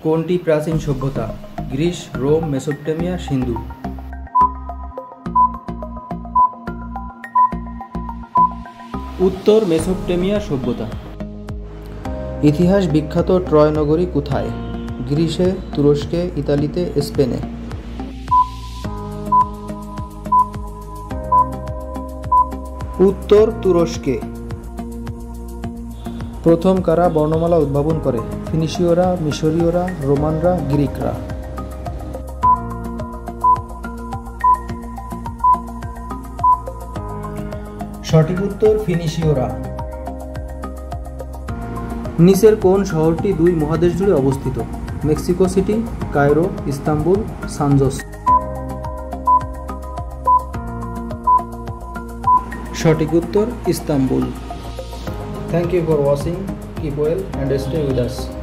কোনটি প্রাচীন সভ্যতা? গ্রিস, রোম, মেসোপটেমিয়া, সিন্ধু? উত্তর মেসোপটেমিয়া সভ্যতা। ইতিহাস বিখ্যাত ট্রয় নগরী কোথায়? গ্রিসে, তুরস্কে, ইতালিতে, স্পেনে? উত্তর তুরস্কে। প্রথম কারা বর্ণমালা উদ্ভাবন করে? ফিনিশীয়রা, মিশরীয়রা, রোমানরা, গ্রিকরা? সঠিক উত্তর ফিনিশীয়রা। নিচের কোন শহরটি দুই মহাদেশ জুড়ে অবস্থিত? Mexico City, Cairo, Istanbul, San Jose? সঠিক উত্তর Istanbul. Thank you for watching. Keep well and stay with us.